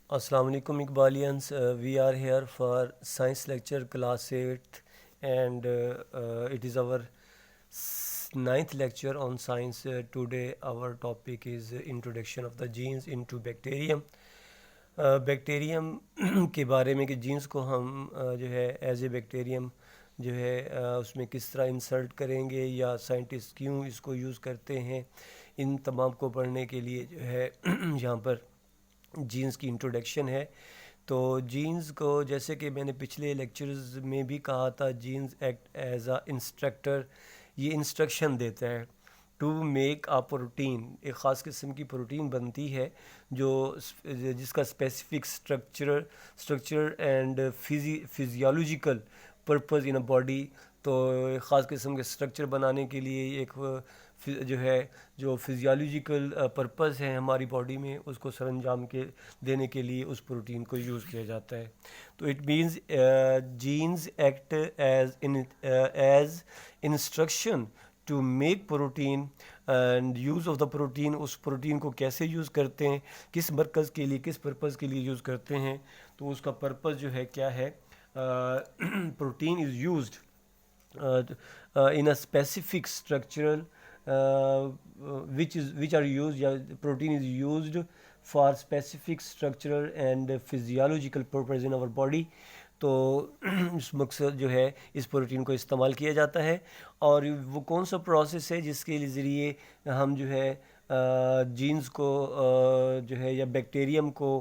Assalamu alaikum Iqbalians. We are here for science lecture class 8 and it is our ninth lecture on science. Today our topic is introduction of the genes into bacterium. Bacterium کے بارے میں کہ jeans کو ہم جو ہے as a bacterium جو ہے اس میں کس طرح انسرٹ کریں گے یا سائنٹسٹ کیوں اس کو یوز کرتے ہیں، ان تمام کو پڑھنے کے لیے جو ہے یہاں پر جینز کی انٹروڈکشن ہے۔ تو جینز کو جیسے کہ میں نے پچھلے لیکچرز میں بھی کہا تھا، genes act as a instructor, یہ انسٹرکشن دیتا ہے ٹو میک آ پروٹین، ایک خاص قسم کی پروٹین بنتی ہے جس کا specific structure and physiological purpose in a body. تو ایک خاص قسم کے اسٹرکچر بنانے کے لیے ایک جو فزیولوجیکل پرپز ہے ہماری باڈی میں، اس کو سر انجام دینے کے لیے اس پروٹین کو یوز کیا جاتا ہے۔ تو it means genes act as instruction to make protein and use of the protein, اس پروٹین کو کیسے یوز کرتے ہیں، کس مرکز کے لیے، کس پرپز کے لیے یوز کرتے ہیں۔ تو اس کا پرپز جو ہے کیا ہے، protein is used in a specific structural which are used یا protein is used for specific structural and physiological purpose in our body۔ تو اس مقصد جو ہے اس پروٹین کو استعمال کیا جاتا ہے، اور وہ کون سا پروسیس ہے جس کے ذریعے ہم جو ہے جینز کو جو ہے یا بیکٹیریم کو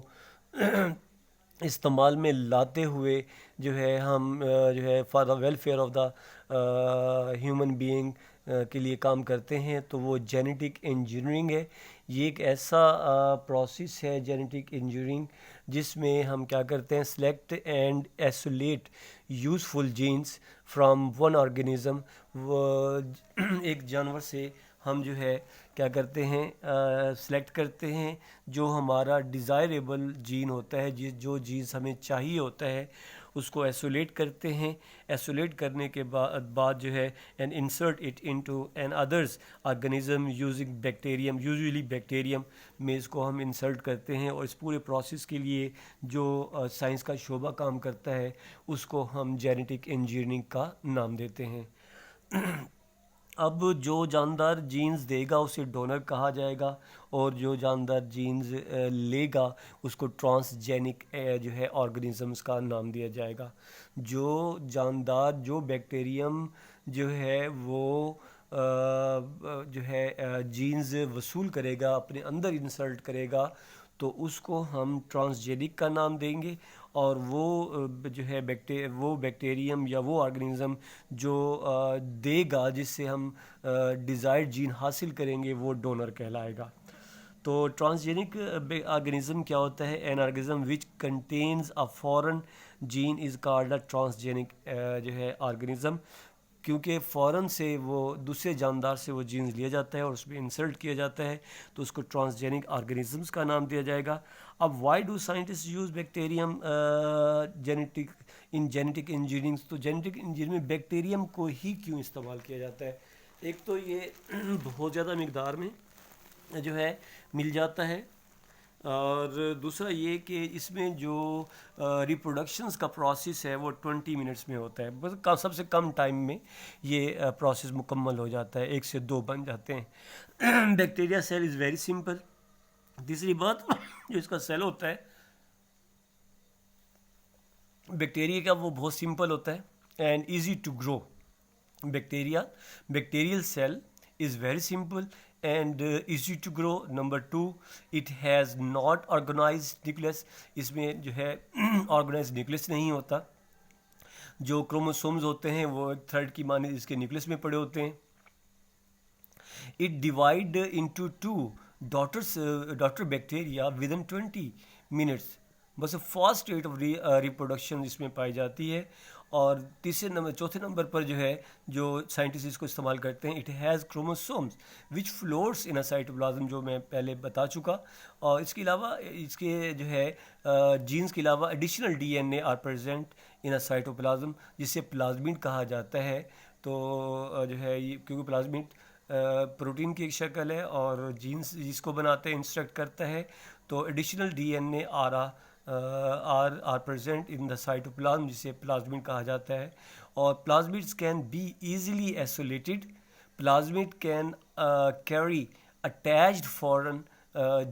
استعمال میں لاتے ہوئے جو ہے ہم جو ہے for the welfare of the human being کے لیے کام کرتے ہیں۔ تو وہ جینیٹک انجینئرنگ ہے۔ یہ ایک ایسا پروسیس ہے جینیٹک انجینئرنگ جس میں ہم کیا کرتے ہیں، select and isolate useful genes from one organism. وہ ایک جانور سے ہم جو ہے کیا کرتے ہیں، سلیکٹ کرتے ہیں جو ہمارا ڈیزائریبل جین ہوتا ہے، جو جینس ہمیں چاہیے ہوتا ہے، اس کو ایسولیٹ کرتے ہیں۔ ایسولیٹ کرنے کے بعد جو ہے and insert it into an others organism using bacterium, usually bacterium میں اس کو ہم انسرٹ کرتے ہیں، اور اس پورے پروسیس کے لیے جو سائنس کا شعبہ کام کرتا ہے اس کو ہم جینیٹک انجینئرنگ کا نام دیتے ہیں۔ اب جو جاندار جینز دے گا اسے ڈونر کہا جائے گا، اور جو جاندار جینز لے گا اس کو ٹرانسجینک جو ہے آرگنزمز کا نام دیا جائے گا۔ جو جاندار جو بیکٹیریم جو ہے وہ جو ہے جینز وصول کرے گا، اپنے اندر انسرٹ کرے گا، تو اس کو ہم ٹرانسجینک کا نام دیں گے، اور وہ جو ہے وہ بیکٹیریم یا وہ آرگنزم جو دے گا، جس سے ہم ڈیزائرڈ جین حاصل کریں گے، وہ ڈونر کہلائے گا۔ تو ٹرانسجینک آرگنزم کیا ہوتا ہے، an organism which contains a foreign gene is called a transgenic جو ہے آرگنزم، کیونکہ فوراً سے وہ دوسرے جاندار سے وہ جینز لیا جاتا ہے اور اس میں انسرٹ کیا جاتا ہے، تو اس کو ٹرانسجینک آرگنزمز کا نام دیا جائے گا۔ اب Y do scientist use bacterium genetic engineering? تو جینیٹک انجینئرنگ میں بیکٹیریم کو ہی کیوں استعمال کیا جاتا ہے؟ ایک تو یہ بہت زیادہ مقدار میں جو ہے مل جاتا ہے، اور دوسرا یہ کہ اس میں جو ریپروڈکشنز کا پروسیس ہے وہ 20 منٹس میں ہوتا ہے، بس سب سے کم ٹائم میں یہ پروسیس مکمل ہو جاتا ہے، 1 سے 2 بن جاتے ہیں۔ Bacteria cell is very simple. تیسری بات جو اس کا سیل ہوتا ہے بیکٹیریا کا، وہ بہت سمپل ہوتا ہے and easy to grow. Bacterial cell is very simple and easy to grow. Number 2, it has not organized nucleus، اس میں جو ہے organized nucleus نہیں ہوتا۔ جو کروموسومز ہوتے ہیں وہ ایک تھریڈ کی مانند اس کے نیوکلس میں پڑے ہوتے ہیں۔ It divide into 2 daughter bacteria within 20 minutes۔ بس فاسٹ ریٹ آف ریپروڈکشن اس میں پائی جاتی ہے۔ اور چوتھے نمبر پر جو ہے جو سائنٹسٹ اس کو استعمال کرتے ہیں، it has chromosomes which floats in a cytoplasm, جو میں پہلے بتا چکا۔ اور اس کے علاوہ اس کے جو ہے جینز کے علاوہ additional D N A are present in a cytoplasm, جسے پلازمید کہا جاتا ہے۔ تو جو ہے کیونکہ پلازمید پروٹین کی ایک شکل ہے اور جینز جس کو بناتے ہیں انسٹرکٹ کرتا ہے، تو ایڈیشنل ڈی این اے آ رہا are present in the cytoplasm جسے پلازمڈ کہا جاتا ہے. اور plasmids can be easily isolated. Plasmid can carry attached foreign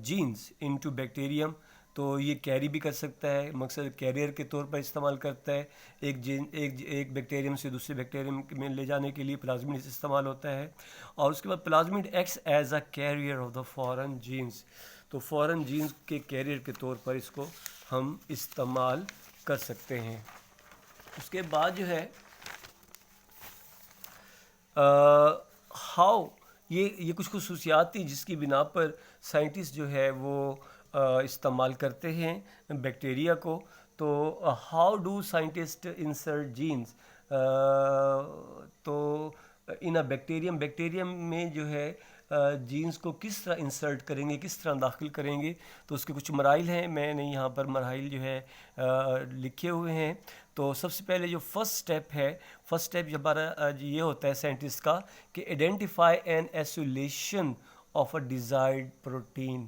genes into bacterium. تو یہ کیری بھی کر سکتا ہے, مقصد کیریئر کے طور پر استعمال کرتا ہے. ایک بیکٹیریم سے دوسرے بیکٹیریم میں لے جانے کے لیے پلازمڈ استعمال ہوتا ہے. اور اس کے بعد plasmid acts as a carrier of the foreign genes. تو فورن جینس کے کیریئر کے طور پر اس کو ہم استعمال کر سکتے ہیں. اس کے بعد جو ہے ہاؤ یہ کچھ خصوصیات تھی جس کی بنا پر سائنٹسٹ جو ہے وہ استعمال کرتے ہیں بیکٹیریا کو. تو how do scientist insert genes. تو ان بیکٹیریم میں جو ہے جینس کو کس طرح انسرٹ کریں گے, کس طرح داخل کریں گے. تو اس کے کچھ مراحل ہیں, میں نے یہاں پر مراحل جو ہے لکھے ہوئے ہیں. تو سب سے پہلے جو فرسٹ اسٹیپ ہمارا یہ ہوتا ہے سائنٹسٹ کا کہ identify an isolation of a desired protein.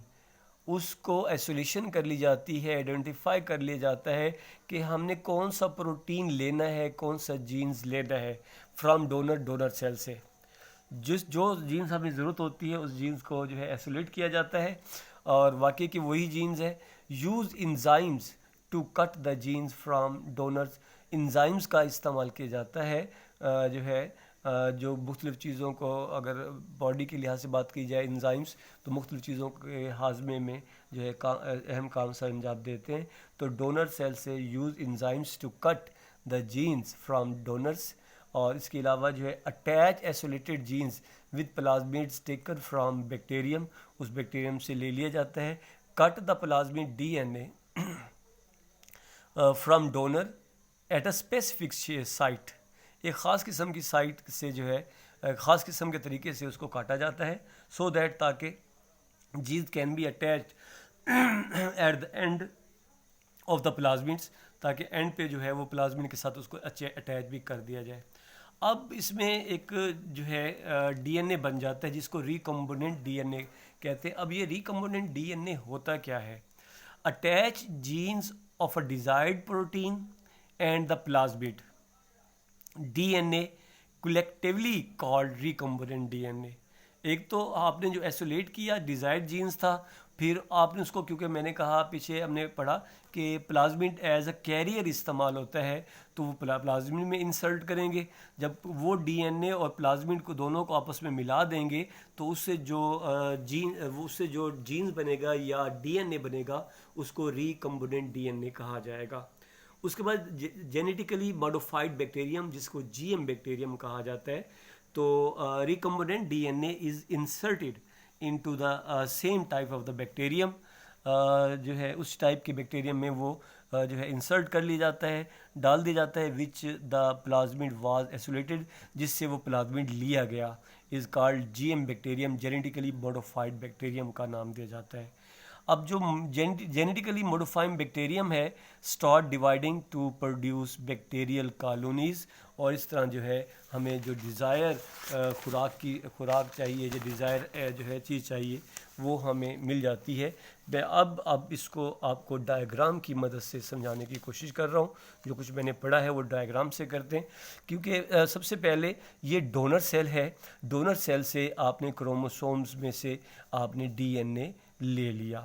اس کو ایسولیشن کر لی جاتی ہے, آئیڈینٹیفائی کر لیا جاتا ہے کہ ہم نے کون سا پروٹین لینا ہے, کون سا جینز لینا ہے فرام ڈونر سیل سے. جو جینز ہمیں ضرورت ہوتی ہے اس جینز کو جو ہے ایسولیٹ کیا جاتا ہے, اور واقعی کہ وہی جینز ہے. Use enzymes to cut the genes from donors. Enzymes کا استعمال کیا جاتا ہے جو ہے جو مختلف چیزوں کو, اگر باڈی کے لحاظ سے بات کی جائے انزائمز تو مختلف چیزوں کے ہاضمے میں جو ہے اہم کام سر انجام دیتے ہیں. تو ڈونر سیل سے use enzymes to cut the genes from donors. اور اس کے علاوہ جو ہے attach isolated genes with plasmids taken from bacterium. اس بیکٹیریم سے لے لیا جاتا ہے. Cut the plasmid D N A from donor at a specific site. ایک خاص قسم کی سائٹ سے جو ہے خاص قسم کے طریقے سے اس کو کاٹا جاتا ہے, سو دیٹ تاکہ genes can be attach at the end of the plasmids, تاکہ اینڈ پہ جو ہے وہ پلازمیڈ کے ساتھ اس کو اچھے اٹیچ بھی کر دیا جائے. اب اس میں ایک جو ہے ڈی این اے بن جاتا ہے جس کو ریکمبیننٹ ڈی این اے کہتے ہیں. اب یہ ریکمبیننٹ ڈی این اے ہوتا کیا ہے؟ Attach genes of a desired protein and the plasmid D N A collectively called recombinant D N A. ایک تو آپ نے جو ایسولیٹ کیا ڈیزائرڈ جینز تھا, پھر آپ نے اس کو, کیونکہ میں نے کہا پیچھے ہم نے پڑھا کہ پلازمیڈ ایز اے کیریئر استعمال ہوتا ہے, تو وہ پلازمیڈ میں انسرٹ کریں گے. جب وہ ڈی این اے اور پلازمیڈ کو دونوں کو آپس میں ملا دیں گے تو اس سے جو جینز بنے گا یا ڈی این اے بنے گا اس کو ریکمبیننٹ ڈی این اے کہا جائے گا. اس کے بعد جینیٹیکلی ماڈیفائڈ بیکٹیریم جس کو جی ایم بیکٹیریم کہا جاتا ہے. تو recombinant D N A is inserted into the same type of the bacterium. جو ہے اس ٹائپ کے بیکٹیریم میں وہ جو ہے انسرٹ کر لی جاتا ہے, ڈال دیا جاتا ہے, وچ دا پلازمیڈ واز ایسولیٹڈ, جس سے وہ پلازمیڈ لیا گیا, is called G M bacterium. Genetically modified bacterium کا نام دیا جاتا ہے. اب جو جینیٹیکلی موڈیفائنگ بیکٹیریم ہے start dividing to produce bacterial colonies. اور اس طرح جو ہے ہمیں جو ڈیزائر خوراک چاہیے, جو ڈیزائر جو ہے چیز چاہیے وہ ہمیں مل جاتی ہے. میں اب اس کو آپ کو ڈائیگرام کی مدد سے سمجھانے کی کوشش کر رہا ہوں. جو کچھ میں نے پڑھا ہے وہ ڈائیگرام سے کرتے ہیں, کیونکہ سب سے پہلے یہ ڈونر سیل ہے. ڈونر سیل سے آپ نے کروموسومز میں سے آپ نے ڈی این اے لے لیا.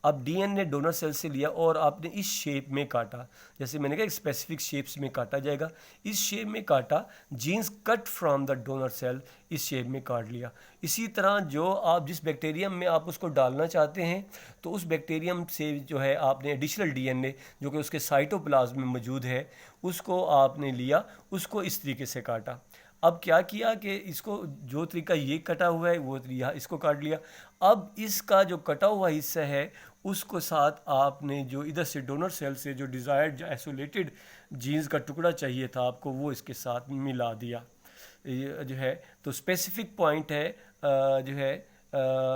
اب ڈی این اے ڈونر سیل سے لیا اور آپ نے اس شیپ میں کاٹا, جیسے میں نے کہا ایک اسپیسیفک شیپس میں کاٹا جائے گا. اس شیپ میں کاٹا, genes cut from the donor cell, اس شیپ میں کاٹ لیا. اسی طرح جو آپ جس بیکٹیریم میں آپ اس کو ڈالنا چاہتے ہیں تو اس بیکٹیریم سے جو ہے آپ نے ایڈیشنل ڈی این اے جو کہ اس کے سائٹوپلازم میں موجود ہے اس کو آپ نے لیا, اس کو اس طریقے سے کاٹا. اب کیا کیا کہ اس کو جو طریقہ یہ کٹا ہوا ہے وہ اس کو کاٹ لیا. اب اس کا جو کٹا ہوا حصہ ہے اس کو ساتھ آپ نے جو ادھر سے ڈونر سیل سے جو ڈیزائرڈ جو ایسولیٹڈ جینز کا ٹکڑا چاہیے تھا آپ کو وہ اس کے ساتھ ملا دیا جو ہے. تو اسپیسیفک پوائنٹ ہے جو ہے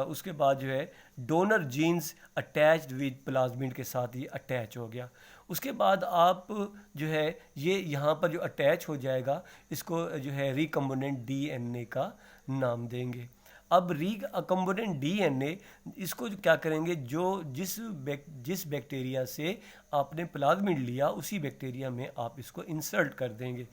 اس کے بعد جو ہے ڈونر جینز اٹیچڈ ود پلازمیڈ کے ساتھ یہ اٹیچ ہو گیا. اس کے بعد آپ جو ہے یہ یہاں پر جو اٹیچ ہو جائے گا اس کو جو ہے ریکمبیننٹ ڈی این اے کا نام دیں گے. اب ریکمبیننٹ ڈی این اے اس کو کیا کریں گے، جس بیکٹیریا سے آپ نے پلازمڈ لیا اسی بیکٹیریا میں آپ اس کو انسرٹ کر دیں گے۔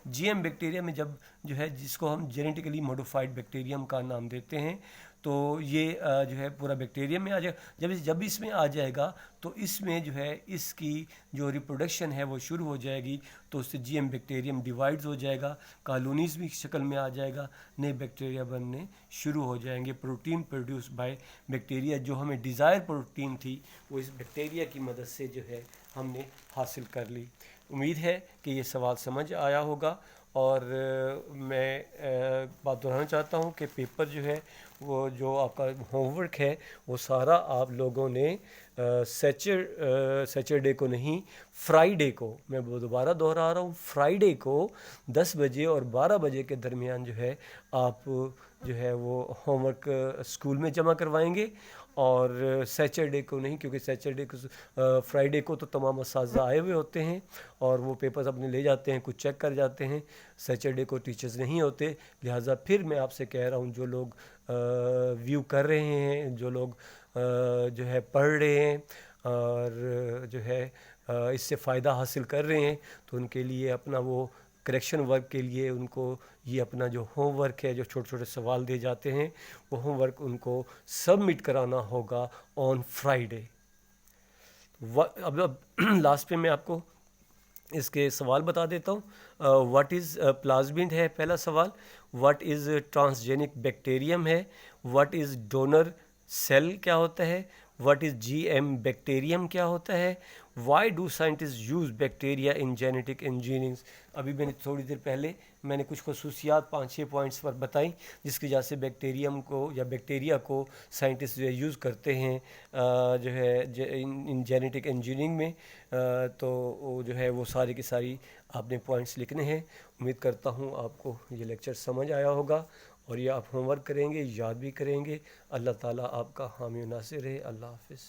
جی ایم بیکٹیریا میں جب جو ہے جس کو ہم جینیٹیکلی موڈیفائڈ بیکٹیریم کا نام دیتے ہیں، تو یہ جو ہے پورا بیکٹیریم میں آ جائے جب اس میں آ جائے گا تو اس میں جو ہے اس کی جو ریپروڈکشن ہے وہ شروع ہو جائے گی، تو اس سے جی ایم بیکٹیریم ڈیوائڈز ہو جائے گا، کالونیز بھی شکل میں آ جائے گا، نئے بیکٹیریا بننے شروع ہو جائیں گے۔ پروٹین پروڈیوس بائی بیکٹیریا، جو ہمیں ڈیزائر پروٹین تھی وہ اس بیکٹیریا کی مدد سے جو ہے ہم نے حاصل کر لی۔ امید ہے کہ یہ سوال سمجھ آیا ہوگا، اور میں بات دہرانا چاہتا ہوں کہ پیپر جو ہے وہ جو آپ کا ہوم ورک ہے وہ سارا آپ لوگوں نے سیچرڈے کو نہیں، فرائیڈے کو، میں دوبارہ دہرا رہا ہوں، فرائیڈے کو 10 بجے اور 12 بجے کے درمیان جو ہے آپ جو ہے وہ ہوم ورک اسکول میں جمع کروائیں گے، اور سیچرڈے کو نہیں، کیونکہ سیچرڈے کو فرائیڈے کو تو تمام اساتذہ آئے ہوئے ہوتے ہیں اور وہ پیپرز اپنے لے جاتے ہیں، کچھ چیک کر جاتے ہیں۔ سیچرڈے کو ٹیچرز نہیں ہوتے، لہٰذا پھر میں آپ سے کہہ رہا ہوں جو لوگ ویو کر رہے ہیں، جو لوگ جو ہے پڑھ رہے ہیں اور جو ہے اس سے فائدہ حاصل کر رہے ہیں، تو ان کے لیے اپنا وہ کریکشن ورک کے لیے ان کو یہ اپنا جو ہوم ورک ہے، جو چھوٹے چھوٹے سوال دیے جاتے ہیں، وہ ہوم ورک ان کو سبمٹ کرانا ہوگا آن فرائیڈے۔ اب لاسٹ پہ میں آپ کو اس کے سوال بتا دیتا ہوں۔ واٹ از پلازمڈ ہے پہلا سوال، واٹ از ٹرانسجینک بیکٹیریم ہے، واٹ از ڈونر سیل کیا ہوتا ہے، what is G M bacterium کیا ہوتا ہے، why do scientist use bacteria in genetic engineering. ابھی میں نے تھوڑی دیر پہلے میں نے کچھ خصوصیات 5-6 پوائنٹس پر بتائیں جس کی وجہ سے بیکٹیریم کو یا بیکٹیریا کو سائنٹسٹ جو ہے یوز کرتے ہیں جو ہے ان جینیٹک انجینئرنگ میں، تو جو ہے وہ ساری کی ساری آپ نے پوائنٹس لکھنے ہیں۔ امید کرتا ہوں آپ کو یہ لیکچر سمجھ آیا ہوگا اور یہ آپ ہوم ورک کریں گے، یاد بھی کریں گے۔ اللہ تعالیٰ آپ کا حامی و ناصر رہے۔ اللہ حافظ۔